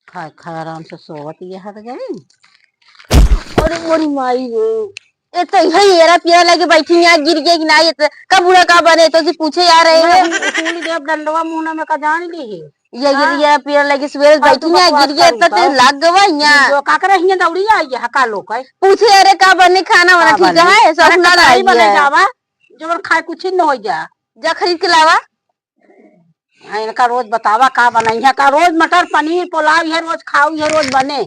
खाए खाए आराम से सोवत ये हट गई। अरे मोरी माई रे, ये तो यही येरा पिया लगे बैठी यहाँ गिर गई कि ना, ये तो कब बूढ़ा का बने तो पूछे यार रहे हुली देव डंडवा मुंह में का जान ली ये गिर गया पिया लगे सवेरे बैठी यहाँ गिर गया तो लाग गवा यहाँ जो का करे हिया दौड़ी आई है हका लोग है पूछे अरे का बने खाना वाला ठीक है सब ना नहीं बने जावा जो खाए कुछ न हो जा खरीद के लावा। इनका रोज बतावा का बनाई है का रोज मटर पनीर पुलाव ये रोज खाओ ये रोज बने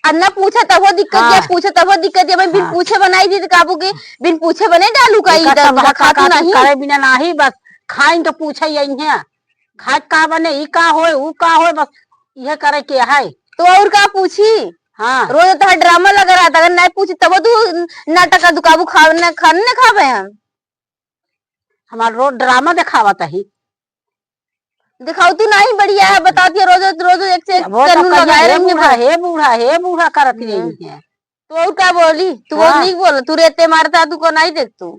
अन्ना पूछा तब वो दिक्कत है, पूछे तब वो दिक्कत है। बिन पूछे बनाई थी तो काबू के बिन पूछे बने डालू का इधर खातू नहीं करे बिना नहीं बस खाई तो पूछे यही है खाए का बने ई का होए ऊ का होए बस ये करे के है तो और का पूछी। हाँ रोज तो ड्रामा लगा रहा था, अगर नहीं पूछी तब तू नाटक का दुकाबू खाने खाने खावे हम हमारा रोज ड्रामा दिखावा ही दिखाओ तू नहीं बढ़िया है बताती है रोज रोज एक से हे बूढ़ा करती रही है तो और क्या बोली तू वो नहीं बोल तू रेते मारता तू को नहीं देख तू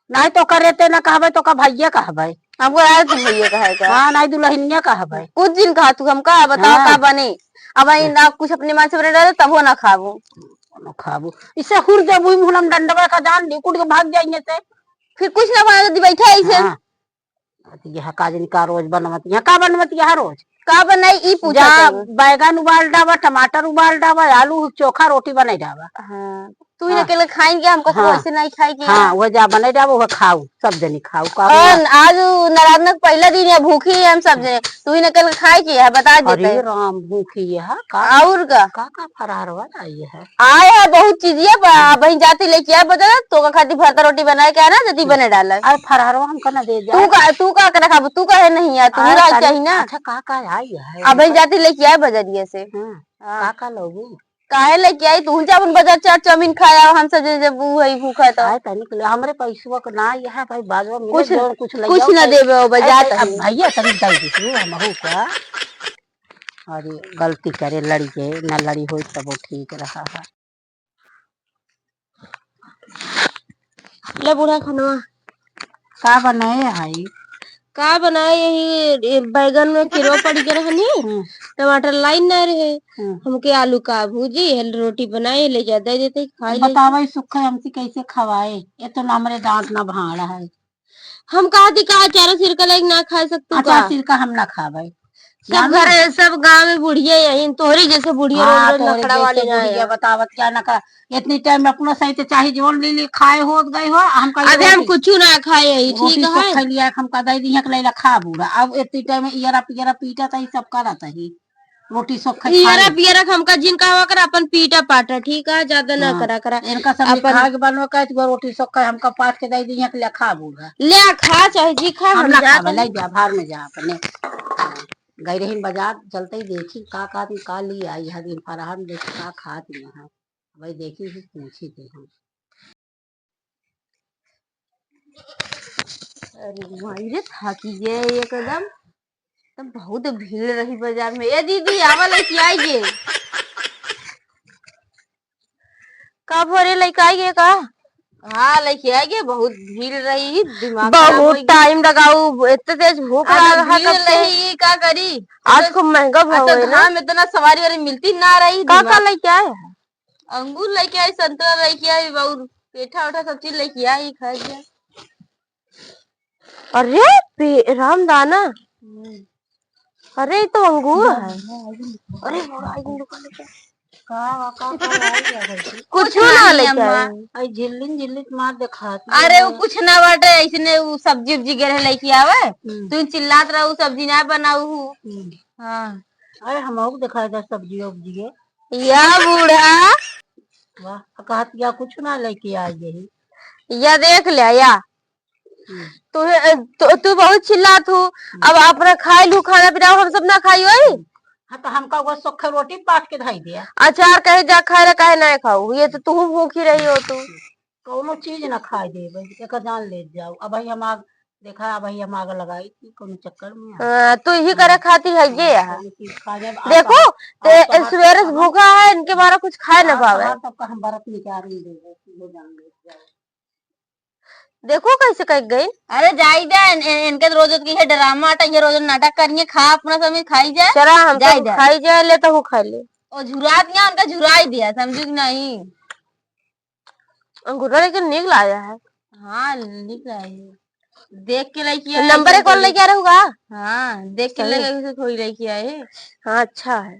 नहीं तो करे ना कहबे तो का भैया कहबे हमको यार तुम भैया कहेगा हाँ नहीं दुल्हनिया कहबे कुछ दिन कहा तू हम का बताओ का बने अब ना कुछ अपने मन से बने डाले तब वो ना खाबू इससे हुर जब हम डंडवा का जान लिकुट के भाग जाएंगे से फिर कुछ ना बना दी बैठा ऐसे यह काजन का रोज बनवती है का बनवती है रोज का बनाई ई पूछा बैगन उबाल डावा टमाटर उबाल डावा आलू चोखा रोटी बनाई डावा। हाँ तू ही अकेले खाएंगे हमको तो ऐसे नहीं खाएंगे। हाँ वो जा बनाई डावा वो खाऊ सब जनी खाऊ का आज नारायण पहला दिन है भूखी है हम सब जने तू ही अकेले खाए की है बता देते। अरे राम भूखी है और का फरार वाला आई है आए है बहुत चीजें वही जाती लेके आए बता तो का खाती भरता रोटी बनाए क्या ना जदी बने डाला अरे फरार हमको ना दे तू का कर खाबू तू का है नहीं है तू राज चाहिए ना। अच्छा का आई है अब वही जाती लेके आए बजरिए से का लोगी काहे लेके आई तू जब बाजार चाट चाउमीन खाया हम सब जब वही भूखा था हमरे पैसवा का ना यह भाई बाजवा कुछ ना देबे बाजार भैया तनी दई दिसू हमहू का अरे गलती करे लड़ी के ना लड़ी हो तब ठीक रहा है। ले बूढ़ा खाना का बनाए है का बनाए यही बैगन में किरो पड़ी के रहनी टमाटर लाइन ना रहे हमके आलू का भूजी रोटी बनाए ले जा दे देते खाई बतावे सुख हमसे कैसे खवाए ये तो ना हमारे दांत ना भाड़ा है हम कहा थी का चारों सिरका लाइक ना खा सकते अच्छा सिरका हम ना खावे सब घर सब गांव में बुढ़िया यही तोहरी जैसे बुढ़िया रोज नखड़ा वाले बुढ़िया बतावत क्या ना का इतनी टाइम में अपना सही तो चाहे जीवन ले खाए हो गए हो हम अभी हम कुछ ना खाए यही ठीक है खा लिया हम का दे दिया के खा बूढ़ा अब इतनी टाइम में इयरा पियरा पीटा था सब करता ही रोटी सब खा इयरा पियरा हमका जिनका हुआ कर अपन पीटा पाटा ठीक है ज्यादा ना करा करा इनका सब खा के बनवा का रोटी सब का हमका पाट के दे दिया के खा बूढ़ा ले खा चाहे जी खा हम ना खा ले जा बाहर में जा अपने गई रही बाजार चलते ही देखी का ली आई है दिन फराहर में देखी का खाती है भाई देखी ही पूछी थी हम अरे मायरे था कि ये एकदम तब बहुत भीड़ रही बाजार में। ए दीदी आवा लेके आइए का भरे लेके आइए का हाँ लेके आइए बहुत भीड़ रही दिमाग बहुत टाइम लगाऊ इतने तेज भूख रही का करी आज खूब महंगा भाव है ना इतना सवारी वाली मिलती ना रही का लेके आए अंगूर लेके आई संतरा लेके आई बहुत पेठा उठा सब चीज लेके आई खा गया। अरे रामदाना अरे तो अंगूर है अरे कुछ ना लेके झिल्लिन मार दिखा अरे वो कुछ ना बाटे ऐसने सब्जी उब्जी गिरे लेके आवे तू चिल्लात रहू सब्जी ना बनाऊ हाँ अरे हम दिखा दे सब्जी उब्जी या बूढ़ा वाह कहत या कुछ ना लेके आई यही या देख लिया या तू बहुत चिल्लात हूँ अब अपना खाई लू खाना पीना हम सब ना खाई वही हाँ तो हमका वो सूखा रोटी पाट के धाई दिया अचार कहे जा खाए कहे ना खाऊ ये तो तू भूखी रही हो तू कोनो चीज ना खाई दे एक जान ले जाओ अब भाई हम आग देखा अब भाई हम आग लगाई थी कोनो चक्कर में तो यही करे खाती है ये देखो सवेरे भूखा है इनके बारे कुछ खाए ना पावे सबका हम बर्फ निकाल देखो कैसे कह गई। अरे जाई जा इनके रोज रोज की है ड्रामा ये रोज नाटक करिए खा अपना समय खाई जाए चला हम जाई तो जा खाई जाए ले तो खा ले और झुरा दिया उनका झुरा ही दिया समझू कि नहीं। अंगूठा लेकिन निक लाया है। हाँ लिख रहा है देख के लेके आए नंबर एक और लेके आ रहा होगा। हाँ देख के सही। लेके थोड़ी लेके आए। हाँ अच्छा है।